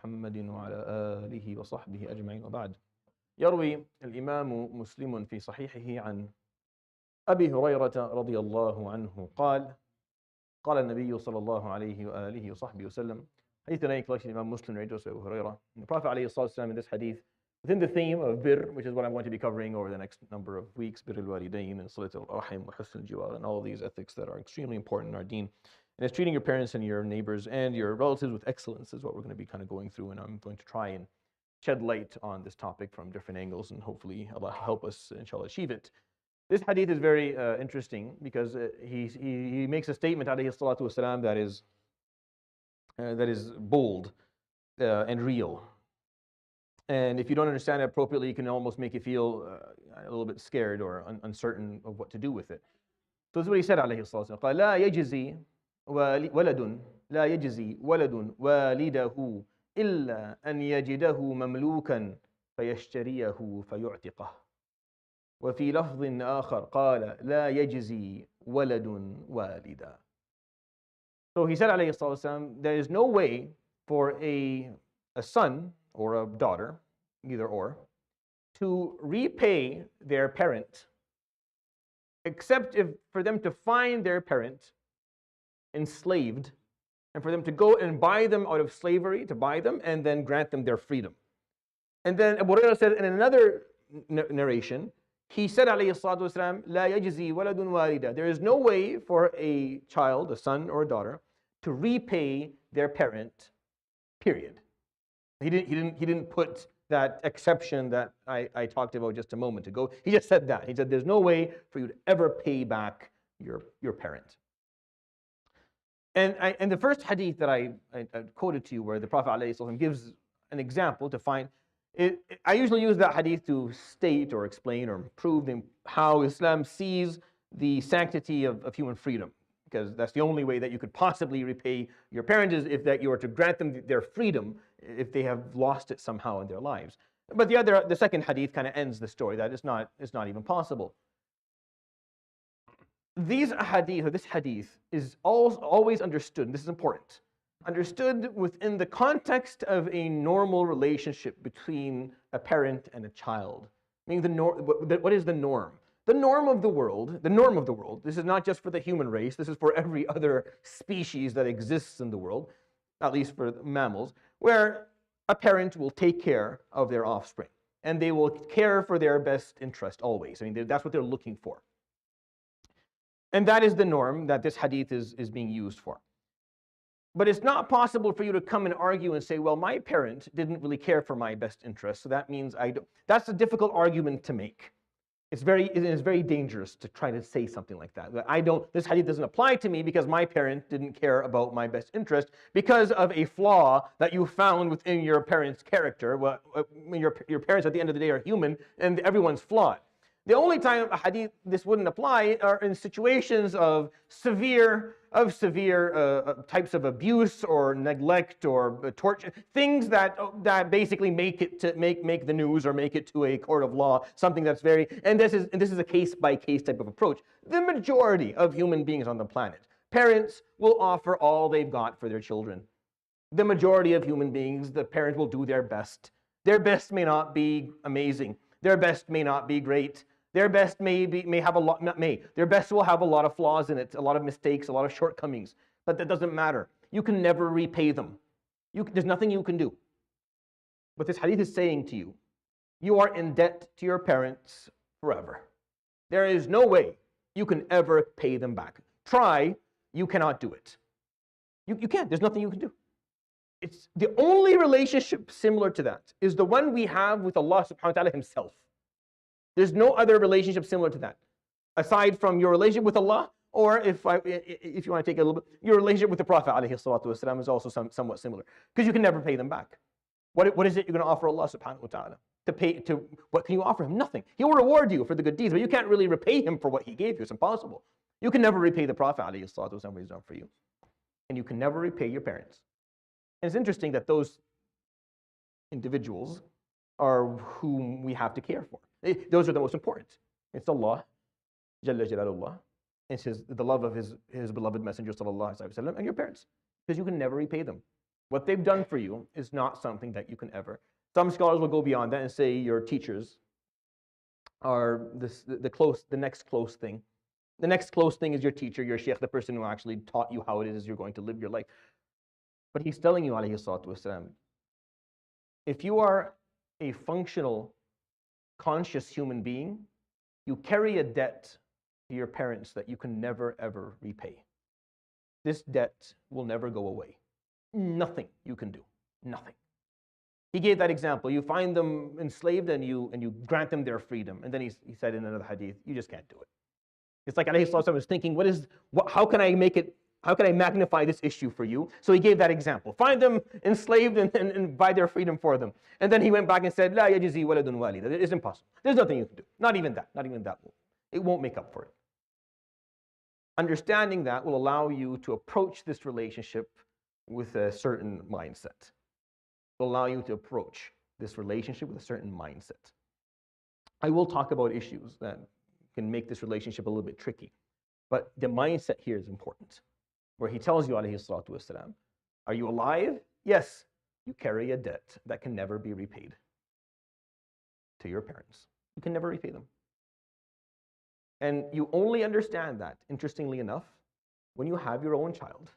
محمد وعلى آله وصحبه أجمعين وبعد. يروي الإمام مسلم في صحيحه عن أبي هريرة رضي الله عنه قال قال النبي صلى الله عليه وآله وصحبه وسلم. Hadith in any collection, Imam Muslim narrates by Abu Hurairah. The Prophet ﷺ in this hadith, within the theme of birr, which is what I'm going to be covering over the next number of weeks, birr al-walidain and salat al-rahim wa husn al-jiwar, and all of these ethics that are extremely important in our deen. And it's treating your parents and your neighbors and your relatives with excellence is what we're going to be kind of going through, and I'm going to try and shed light on this topic from different angles, and hopefully Allah help us, inshallah, achieve it. This hadith is very interesting because he makes a statement, alayhi salatu wasalam, that is bold and real. And if you don't understand it appropriately, it can almost make you feel a little bit scared or uncertain of what to do with it. So this is what he said, alayhi salatu wasalam. قال لا يجزي ولد والده إلا أن يجده مملوكا فيشتريه فيعتقه. وفي لفظ آخر قال لا يجزي ولد والدا. So he said, alayhi salatu wasalam, there is no way for a son or a daughter, either or, to repay their parent, except if for them to find their parent enslaved, and for them to go and buy them out of slavery, to buy them, and then grant them their freedom. And then Abu Hurairah said in another narration, he said, alayhi salatu wasalam, لا يجزي ولد والدا. There is no way for a child, a son or a daughter, to repay their parent, period. He didn't put that exception that I talked about just a moment ago. He just said that. He said there's no way for you to ever pay back your parent. And the first hadith that I quoted to you, where the Prophet ﷺ gives an example to find, I usually use that hadith to state or explain or prove how Islam sees the sanctity of human freedom, because that's the only way that you could possibly repay your parents, is if that you were to grant them their freedom if they have lost it somehow in their lives. But the second hadith kind of ends the story that it's not even possible. This hadith is always understood, and this is important, understood within the context of a normal relationship between a parent and a child. Meaning what is the norm? The norm of the world, this is not just for the human race, this is for every other species that exists in the world, at least for mammals, where a parent will take care of their offspring, and they will care for their best interest always. I mean, that's what they're looking for. And that is the norm that this hadith is being used for. But it's not possible for you to come and argue and say, well, my parent didn't really care for my best interest, so that means I don't. That's a difficult argument to make. It is very dangerous to try to say something like that. This hadith doesn't apply to me because my parent didn't care about my best interest because of a flaw that you found within your parent's character. Well, your parents at the end of the day are human, and everyone's flawed. The only time a hadith this wouldn't apply are in situations of severe types of abuse or neglect or torture, things that basically make the news or make it to a court of law, something that's very, and this is a case by case type of approach. The majority of human beings on the planet, parents will offer all they've got for their children. The majority of human beings, the parent will do their best. Their best may not be amazing. Their best may not be great. Their best their best will have a lot of flaws in it, a lot of mistakes, a lot of shortcomings. But that doesn't matter. You can never repay them. There's nothing you can do. But this hadith is saying to you, you are in debt to your parents forever. There is no way you can ever pay them back. Try, you cannot do it. You can't. There's nothing you can do. It's the only relationship similar to that is the one we have with Allah subhanahu wa ta'ala himself. There's no other relationship similar to that, aside from your relationship with Allah, or if you want to take it a little bit, your relationship with the Prophet ﷺ is also somewhat similar, because you can never pay them back. What is it you're going to offer Allah subhanahu wa ta'ala? What can you offer him? Nothing. He will reward you for the good deeds, but you can't really repay him for what he gave you. It's impossible. You can never repay the Prophet ﷺ what he's done for you, and you can never repay your parents. And it's interesting that those individuals are whom we have to care for. Those are the most important. It's Allah, Jalla Jalalullah. It's the love of His beloved Messenger Sallallahu Alaihi Wasallam, and your parents, because you can never repay them. What they've done for you is not something that you can ever. Some scholars will go beyond that and say your teachers are the next close thing. The next close thing is your teacher, your sheikh, the person who actually taught you how it is you're going to live your life. But he's telling you, alayhi salatu wasalam, if you are a functional, conscious human being, you carry a debt to your parents that you can never, ever repay. This debt will never go away. Nothing you can do. Nothing. He gave that example. You find them enslaved and you grant them their freedom. And then he said in another hadith, you just can't do it. It's like alayhi salatu wasalam was thinking, how can I magnify this issue for you? So he gave that example. Find them enslaved and buy their freedom for them. And then he went back and said, La yajizi waladun walida. It's impossible. There's nothing you can do. Not even that. Not even that. It won't make up for it. Understanding that will allow you to approach this relationship with a certain mindset. It will allow you to approach this relationship with a certain mindset. I will talk about issues that can make this relationship a little bit tricky. But the mindset here is important. Where he tells you, alayhi salatu wasalam, are you alive? Yes, you carry a debt that can never be repaid to your parents. You can never repay them. And you only understand that, interestingly enough, when you have your own child.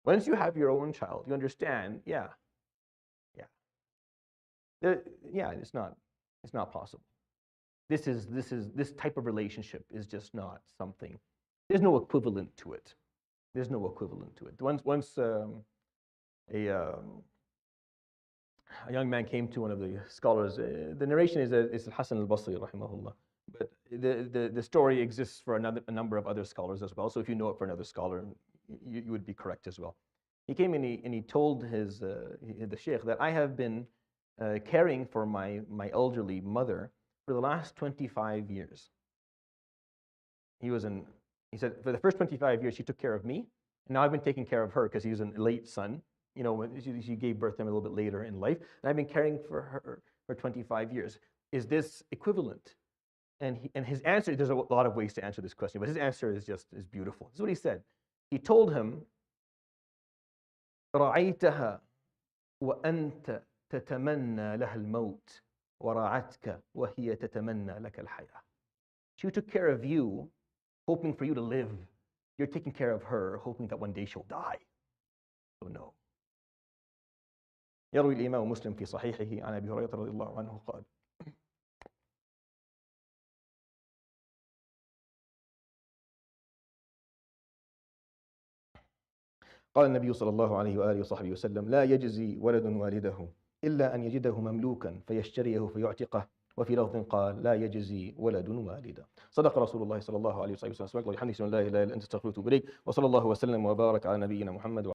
Once you have your own child, you understand, it's not possible. This type of relationship is just not something. There's no equivalent to it. There's no equivalent to it. Once a young man came to one of the scholars. The narration is Al-Hasan al-Basri, rahimahullah. But the story exists for a number of other scholars as well. So if you know it for another scholar, you would be correct as well. He came and he told the sheikh that I have been caring for my elderly mother for the last 25 years. He said, for the first 25 years, she took care of me. And now I've been taking care of her because he was a late son. You know, she gave birth to him a little bit later in life. And I've been caring for her for 25 years. Is this equivalent? And his answer, there's a lot of ways to answer this question, but his answer is beautiful. This is what he said. He told him, رَعَيْتَهَا وَأَنْتَ تَتَمَنَّى لَهَا الْمَوْتِ وَرَعَتْكَ وَهِيَ تَتَمَنَّى لَكَ الْحَيَاةِ. She took care of you, hoping for you to live. You're taking care of her, hoping that one day she'll die. So no. يروي الإمام مسلم في صحيحه عن أبي هريرة رضي الله عنه قال قال النبي صلى الله عليه وآله وصحبه وسلم لا يجزي ولد والده إلا أن يجده مملوكا فيشتريه فيعتقه وفي لفظ قال لا يجزي ولد والدا. صدق رسول الله صلى الله عليه وسلم. سبحانك اللهم وبحمدك لا إله إلا أنت أستغفرك وأتوب إليك وصلى الله وسلم وبارك على نبينا محمد.